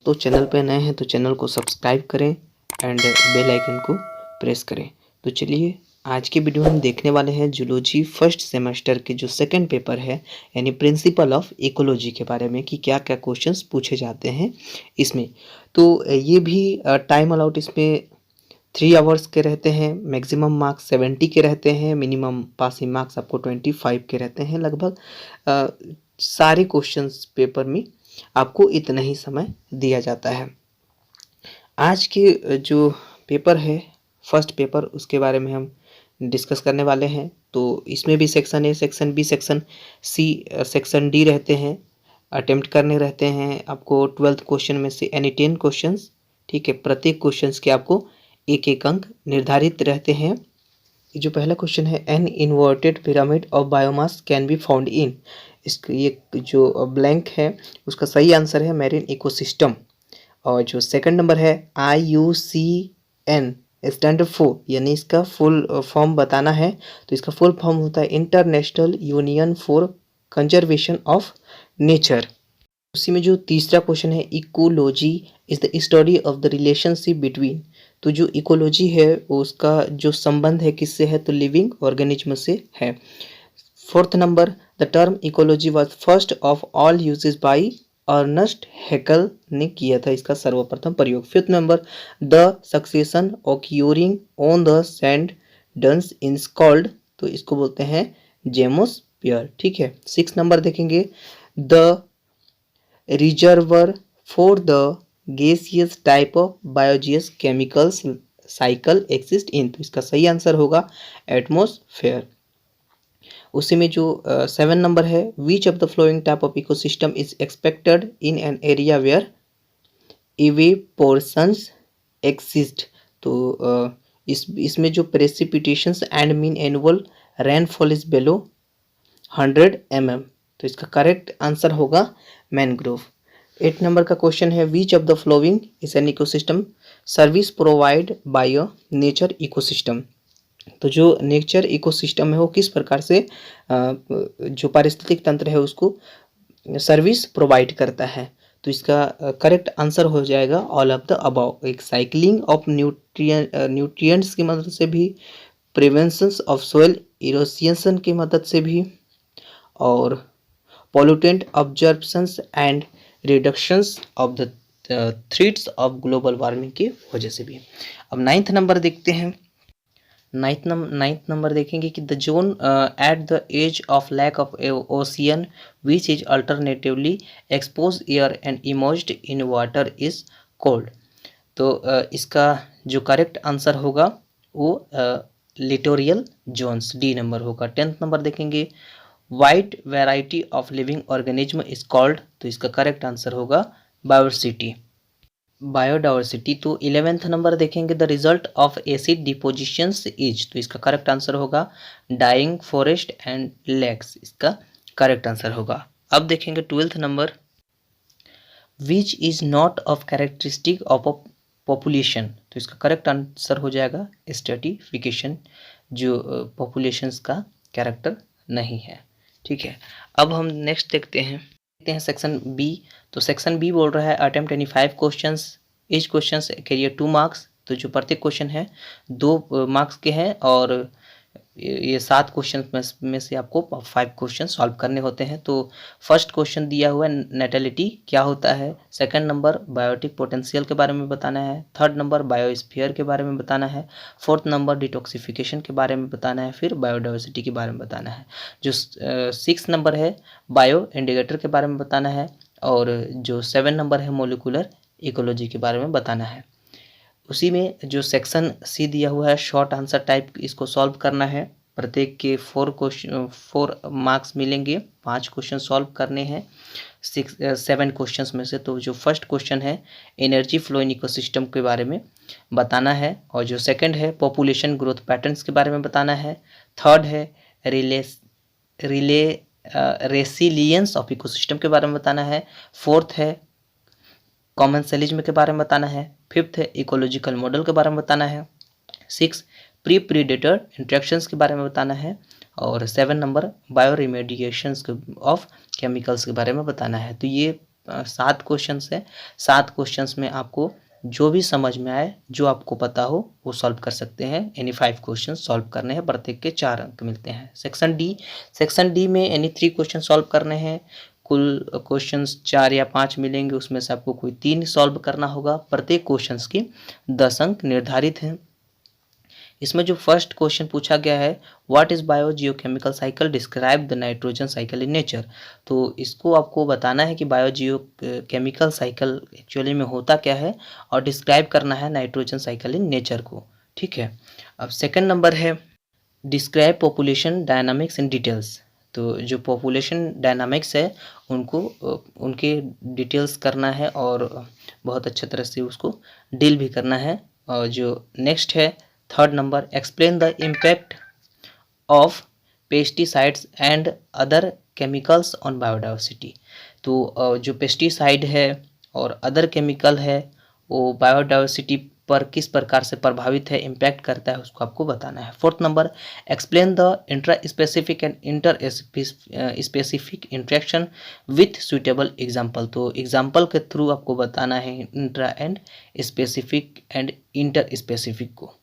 तो चैनल पे नए हैं तो चैनल को सब्सक्राइब करें एंड बेल आइकन को प्रेस करें। तो चलिए आज के वीडियो में हम देखने वाले हैं जूलॉजी फर्स्ट सेमेस्टर के जो सेकंड पेपर है यानी प्रिंसिपल ऑफ इकोलॉजी के बारे में कि क्या क्या क्वेश्चंस पूछे जाते हैं इसमें। तो ये भी टाइम अलाउट इसमें 3 आवर्स के रहते हैं, मैक्सिमम मार्क्स 70 के रहते हैं, मिनिमम पासिंग मार्क्स आपको 25 के रहते हैं। लगभग सारे क्वेश्चंस पेपर में आपको इतना ही समय दिया जाता है। आज के जो पेपर है फर्स्ट पेपर उसके बारे में हम डिस्कस करने वाले हैं। तो इसमें भी section A, section B, section C, section D रहते हैं। अटेम्प्ट करने रहते हैं आपको 12th क्वेश्चन में से यानी 10 क्वेश्चंस। ठीक है, प्रत्येक क्वेश्चंस के आपको एक एक अंक निर्धारित रहते हैं। जो पहला क्वेश्चन है an inverted pyramid of biomass can be found in, इसका ये जो ब्लैंक है उसका सही आंसर है मैरीन इकोसिस्टम। और जो सेकंड नंबर है IUCN स्टैंड फॉर यानी इसका फुल फॉर्म बताना है। तो इसका फुल फॉर्म होता है international union for conservation of nature. उसी में जो तीसरा क्वेश्चन है ecology is the study of the relationship between, तो जो इकोलॉजी है उसका जो संबंध है किससे है, तो लिविंग ऑर्गेनिज्म से है। Fourth number the term ecology was first of all uses by Ernst Haeckel ने किया था इसका सर्वप्रथम प्रयोग। Fifth number the succession occurring on the sand dunes in called, तो इसको बोलते हैं जेमोस्फियर। ठीक है, 6 नंबर देखेंगे the reservoir for the gaseous type of biogeochemical cycle exist in, तो इसका सही आंसर होगा एटमॉस्फेयर। उसी में जो 7 नंबर है which of the flowing type of ecosystem is expected in an area where evaporations exist, तो इसमें जो precipitations and mean annual rainfall is below 100 mm, तो इसका करेक्ट आंसर होगा मैनग्रोव। 8 नंबर का क्वेश्चन है which of the flowing is an ecosystem service provide by a nature ecosystem, तो जो नेचर इकोसिस्टम है वो किस प्रकार से जो पारिस्थितिक तंत्र है उसको सर्विस प्रोवाइड करता है। तो इसका करेक्ट आंसर हो जाएगा ऑल ऑफ द अबव। एक साइक्लिंग ऑफ न्यूट्रिएंट्स की मदद से भी, प्रिवेंशन ऑफ सोइल इरोसिएशन की मदद से भी, और pollutant absorptions and reductions of the threats of global warming की वजह से भी। अब 9th नंबर देखते हैं। 9th नंबर देखेंगे कि the zone at the edge of lake of ocean which is alternatively expose air and emerged in water is called, तो इसका जो करेक्ट आंसर होगा वो लिटोरियल जोन्स, डी नंबर होगा। 10th नंबर देखेंगे wide variety of living organism is called, तो इसका correct answer होगा बायोडाइवर्सिटी। तो 11th नंबर देखेंगे the result of acid depositions is, तो इसका करेक्ट आंसर होगा डाइंग फॉरेस्ट एंड लेक्स, इसका करेक्ट आंसर होगा। अब देखेंगे 12th number which is not of characteristic of a population, तो इसका करेक्ट आंसर हो जाएगा स्ट्रेटिफिकेशन, जो पॉपुलेशंस का कैरेक्टर नहीं है। ठीक है, अब हम नेक्स्ट देखते हैं सेक्शन बी। तो सेक्शन बी बोल रहा है attempt any 5 questions, each questions carries 2 marks, तो जो प्रत्येक क्वेश्चन है 2 मार्क्स के हैं और ये 7 क्वेश्चन में से आपको 5 क्वेश्चन सॉल्व करने होते हैं। तो फर्स्ट क्वेश्चन दिया हुआ है नेटेलिटी क्या होता है, सेकंड नंबर बायोटिक पोटेंशियल के बारे में बताना है, थर्ड नंबर बायोस्फीयर के बारे में बताना है, फोर्थ नंबर डिटॉक्सिफिकेशन के बारे में बताना है, फिर बायोडाइवर्सिटी के बारे में बताना है। जो 6 नंबर है बायो इंडिकेटर के बारे में बताना है, और जो 7 नंबर है मोलिकुलर इकोलॉजी के बारे में बताना है। उसी में जो सेक्शन सी दिया हुआ है शॉर्ट आंसर टाइप, इसको सॉल्व करना है। प्रत्येक के 4 मार्क्स मिलेंगे, 5 क्वेश्चन सॉल्व करने हैं 7 क्वेश्चंस में से। तो जो फर्स्ट क्वेश्चन है एनर्जी फ्लो इन इकोसिस्टम के बारे में बताना है, और जो सेकंड है पॉपुलेशन ग्रोथ पैटर्न्स के बारे में बताना है, थर्ड है रेसिलियंस ऑफ इकोसिस्टम के बारे में बताना है, फोर्थ है कॉमेंसलिज्म के बारे में बताना है, फिफ्थ है इकोलॉजिकल मॉडल के बारे में बताना है, 6 प्री प्रीडेटर इंट्रैक्शंस के बारे में बताना है, और 7 नंबर बायो रिमेडिएशंस ऑफ केमिकल्स के बारे में बताना है। तो ये 7 क्वेश्चंस है। 7 क्वेश्चंस में आपको जो भी समझ में आए, जो आपको पता हो वो सॉल्व कर सकते हैं। यानी 5 क्वेश्चन सॉल्व करने हैं, प्रत्येक के 4 अंक मिलते हैं। सेक्शन डी में यानी 3 क्वेश्चन सॉल्व करने हैं। कुल क्वेश्चंस 4 या 5 मिलेंगे, उसमें से आपको कोई 3 सॉल्व करना होगा। प्रत्येक क्वेश्चंस की 10 अंक निर्धारित हैं। इसमें जो फर्स्ट क्वेश्चन पूछा गया है, what is bio geochemical cycle, describe the nitrogen cycle in nature. तो इसको आपको बताना है कि बायो जियोकेमिकल साइकिल एक्चुअली में होता क्या है और डिस्क्राइब करना है नाइट्रोजन साइकिल इन नेचर को। ठीक है। अब सेकंड नंबर है describe population dynamics in details. तो जो पॉपुलेशन डायनामिक्स है उनको उनके डिटेल्स करना है और बहुत अच्छे तरह से उसको डील भी करना है। और जो नेक्स्ट है third number, explain the impact of pesticides and other chemicals on biodiversity. तो जो पेस्टिसाइड है और अदर केमिकल है वो बायोडाइवर्सिटी पर किस प्रकार से प्रभावित है, इम्पैक्ट करता है, उसको आपको बताना है। Fourth number, explain the intra specific and inter specific interaction with suitable example. तो एग्जाम्पल के थ्रू आपको बताना है intra and specific and inter specific को।